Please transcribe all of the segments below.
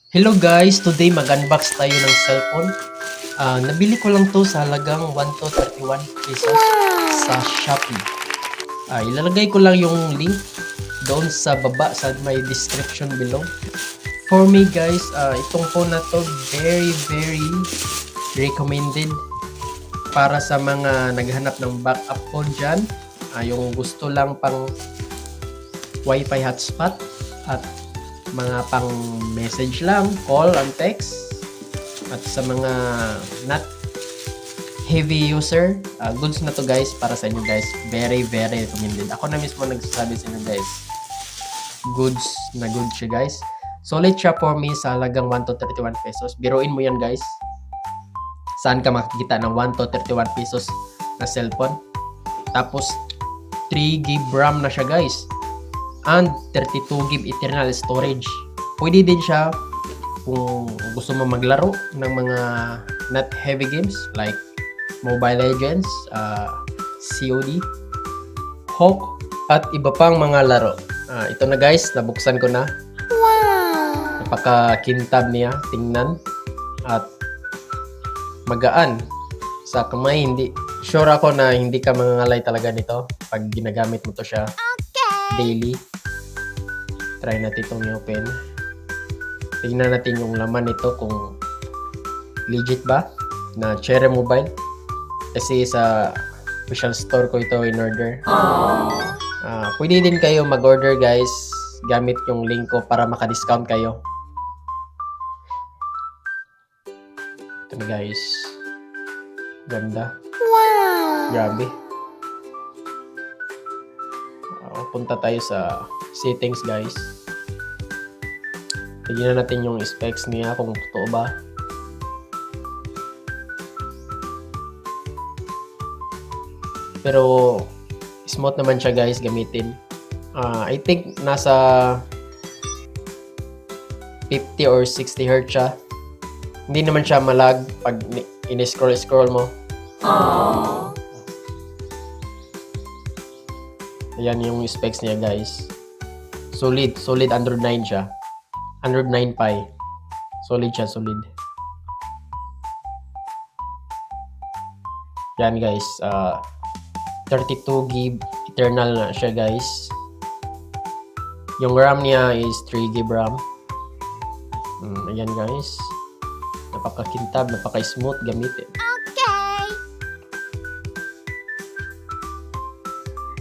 Hello guys, today mag-unbox tayo ng cellphone. Nabili ko lang to sa halagang 1 to 31 pesos sa Shopee. Ilalagay ko lang yung link doon sa baba sa may description below. For me guys, itong phone na to very recommended para sa mga naghanap ng backup phone dyan. Yung gusto lang pang wifi hotspot at mga pang message lang, call and text, at sa mga not heavy user, goods na to guys para sa inyo guys. Very recommended. Ako na mismo nagsasabi sa inyo guys, goods na good siya guys. Solid siya for me sa halagang 1 to 31 pesos. Biruin mo yan guys, saan ka makikita ng 1 to 31 pesos na cellphone. Tapos 3 GB RAM na siya guys, and 32 GB internal storage. Pwede din siya kung gusto mo maglaro ng mga not heavy games like Mobile Legends, COD, Hawk, at iba pang mga laro. Ito na guys, nabuksan ko na. Wow! Napaka-kintab niya, tingnan. At magaan sa kamay. Hindi, sure ako na hindi ka mangangalay talaga nito pag ginagamit mo to siya daily. Try natin itong i-open. Tingnan natin yung laman nito kung legit ba na Cherry Mobile. Kasi sa official store ko ito in order. Pwede din kayo mag-order guys gamit yung link ko para maka-discount kayo. Ito na guys. Ganda. Wow! Grabe. Punta tayo sa settings guys. Tignan natin yung specs niya kung totoo ba. Pero smooth naman siya guys gamitin. I think nasa 50 or 60 Hz siya. Hindi naman siya malag pag in-scroll mo. Ayan yung specs niya guys. Solid Android 9 siya. Android 9 Pie. Solid siya, solid. Yan guys. 32 GB eternal na siya guys. Yung RAM niya is 3 GB RAM. Ayan guys. Napaka-kintab, napaka-smooth gamitin.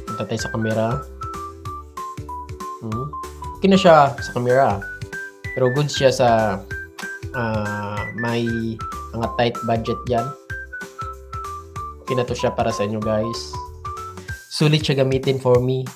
Punta tayo sa camera. Okay na siya sa camera. Pero good siya sa may mga tight budget dyan. Okay na to siya para sa inyo guys. Sulit siya gamitin for me.